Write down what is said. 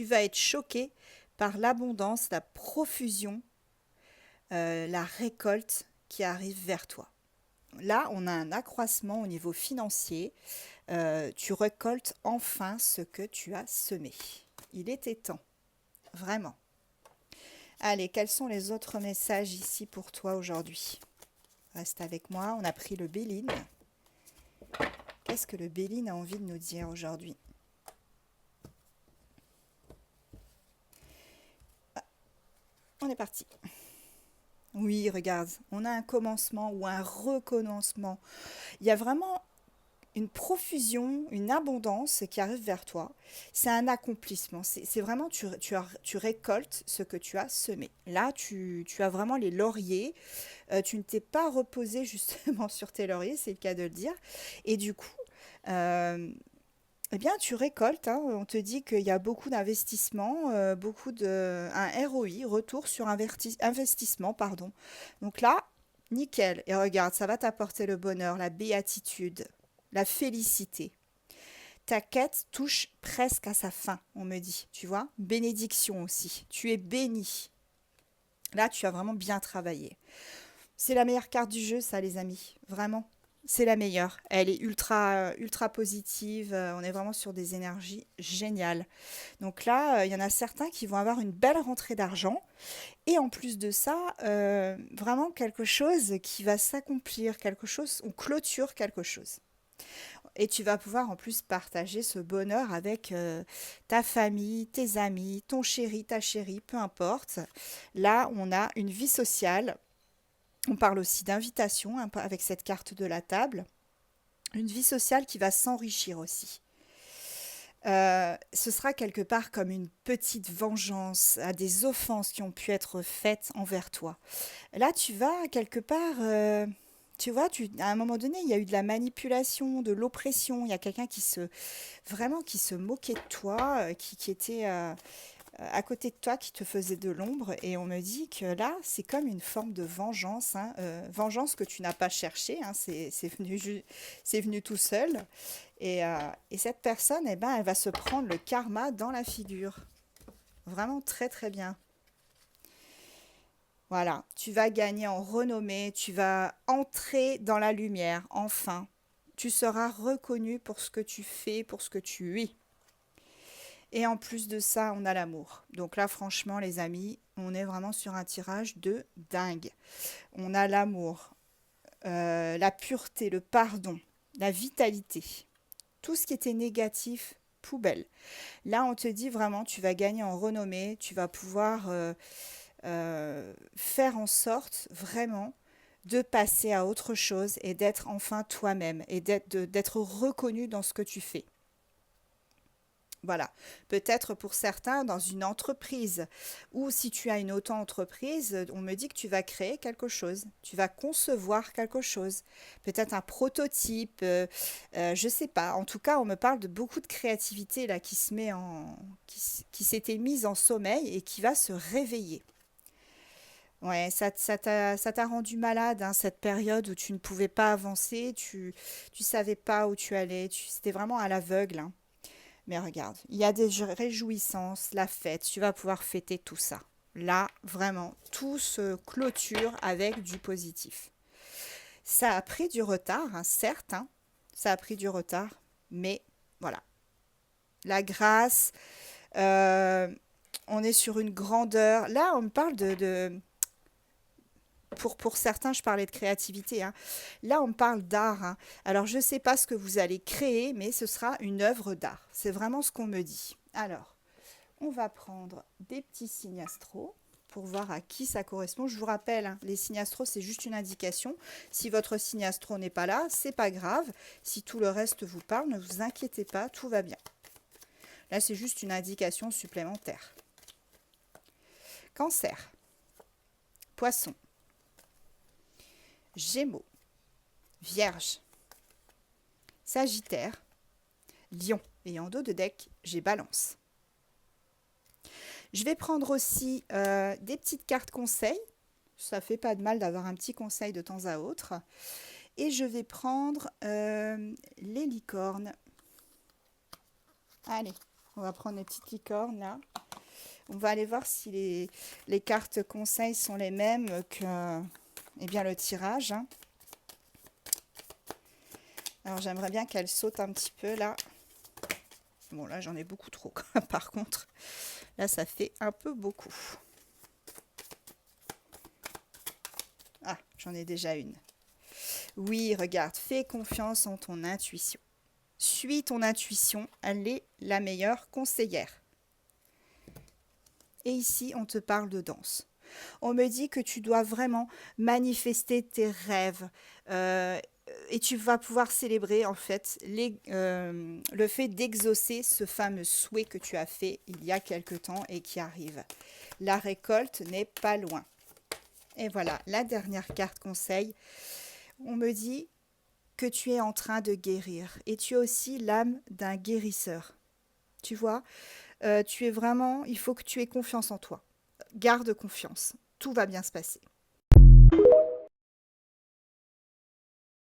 Tu vas être choqué par l'abondance, la profusion, la récolte qui arrive vers toi. Là, on a un accroissement au niveau financier. Tu récoltes enfin ce que tu as semé. Il était temps, vraiment. Allez, quels sont les autres messages ici pour toi aujourd'hui? Reste avec moi, on a pris le Béline. Qu'est-ce que le Béline a envie de nous dire aujourd'hui? On est parti. Oui, regarde, on a un commencement ou un recommencement. Il y a vraiment une profusion, une abondance qui arrive vers toi. C'est un accomplissement. C'est vraiment, tu récoltes ce que tu as semé. Là, tu as vraiment les lauriers. Tu ne t'es pas reposé justement sur tes lauriers, c'est le cas de le dire. Et du coup, euh, eh bien, tu récoltes, hein. On te dit qu'il y a beaucoup d'investissements, un ROI, retour sur investissement, pardon. Donc là, nickel. Et regarde, ça va t'apporter le bonheur, la béatitude, la félicité. Ta quête touche presque à sa fin, on me dit, tu vois. Bénédiction aussi. Tu es béni. Là, tu as vraiment bien travaillé. C'est la meilleure carte du jeu, ça, les amis. Vraiment. C'est la meilleure. Elle est ultra positive. On est vraiment sur des énergies géniales. Donc là, il y en a certains qui vont avoir une belle rentrée d'argent. Et en plus de ça, vraiment quelque chose qui va s'accomplir, quelque chose, on clôture quelque chose. Et tu vas pouvoir en plus partager ce bonheur avec ta famille, tes amis, ton chéri, ta chérie, peu importe. Là, on a une vie sociale. On parle aussi d'invitation hein, avec cette carte de la table. Une vie sociale qui va s'enrichir aussi. Ce sera quelque part comme une petite vengeance à des offenses qui ont pu être faites envers toi. Là, tu vas quelque part, tu vois, à un moment donné, il y a eu de la manipulation, de l'oppression. Il y a quelqu'un vraiment, qui se moquait de toi, qui était à côté de toi, qui te faisait de l'ombre. Et on me dit que là, c'est comme une forme de vengeance, hein, vengeance que tu n'as pas cherchée, hein, c'est venu tout seul. Et cette personne, eh ben, elle va se prendre le karma dans la figure. Vraiment très très bien. Voilà, tu vas gagner en renommée, tu vas entrer dans la lumière, enfin. Tu seras reconnu pour ce que tu fais, pour ce que tu es. Et en plus de ça, on a l'amour. Donc là, franchement, les amis, on est vraiment sur un tirage de dingue. On a l'amour, la pureté, le pardon, la vitalité. Tout ce qui était négatif, poubelle. Là, on te dit vraiment, tu vas gagner en renommée, tu vas pouvoir faire en sorte vraiment de passer à autre chose et d'être enfin toi-même et d'être reconnu dans ce que tu fais. Voilà, peut-être pour certains dans une entreprise ou si tu as une auto-entreprise, on me dit que tu vas créer quelque chose, tu vas concevoir quelque chose, peut-être un prototype, je sais pas. En tout cas, on me parle de beaucoup de créativité là qui s'était mise en sommeil et qui va se réveiller. Ouais, ça t'a rendu malade, hein, cette période où tu ne pouvais pas avancer, tu savais pas où tu allais, c'était vraiment à l'aveugle, hein. Mais regarde, il y a des réjouissances, la fête, tu vas pouvoir fêter tout ça. Là, vraiment, tout se clôture avec du positif. Ça a pris du retard, hein, certes, hein, ça a pris du retard, mais voilà. La grâce, euh, on est sur une grandeur. Là, on me parle pour certains, je parlais de créativité, hein. Là, on me parle d'art, hein. Alors, je ne sais pas ce que vous allez créer, mais ce sera une œuvre d'art. C'est vraiment ce qu'on me dit. Alors, on va prendre des petits signes astro pour voir à qui ça correspond. Je vous rappelle, hein, les signes astro, c'est juste une indication. Si votre signe astro n'est pas là, c'est pas grave. Si tout le reste vous parle, ne vous inquiétez pas, tout va bien. Là, c'est juste une indication supplémentaire. Cancer, Poisson, Gémeaux, Vierge, Sagittaire, Lion. Et en dos de deck, j'ai Balance. Je vais prendre aussi des petites cartes conseils. Ça fait pas de mal d'avoir un petit conseil de temps à autre. Et je vais prendre les licornes. Allez, On va prendre les petites licornes là. On va aller voir si les cartes conseils sont les mêmes que eh bien, le tirage. Hein. Alors j'aimerais bien qu'elle saute un petit peu là. Bon là j'en ai beaucoup trop par contre. Là ça fait un peu beaucoup. Ah, j'en ai déjà une. Oui, regarde, fais confiance en ton intuition. Suis ton intuition, elle est la meilleure conseillère. Et ici, on te parle de danse. On me dit que tu dois vraiment manifester tes rêves et tu vas pouvoir célébrer en fait le fait d'exaucer ce fameux souhait que tu as fait il y a quelque temps et qui arrive. La récolte n'est pas loin. Et voilà, la dernière carte conseil. On me dit que tu es en train de guérir et tu as aussi l'âme d'un guérisseur. Tu vois, tu es vraiment, il faut que tu aies confiance en toi. Garde confiance, tout va bien se passer.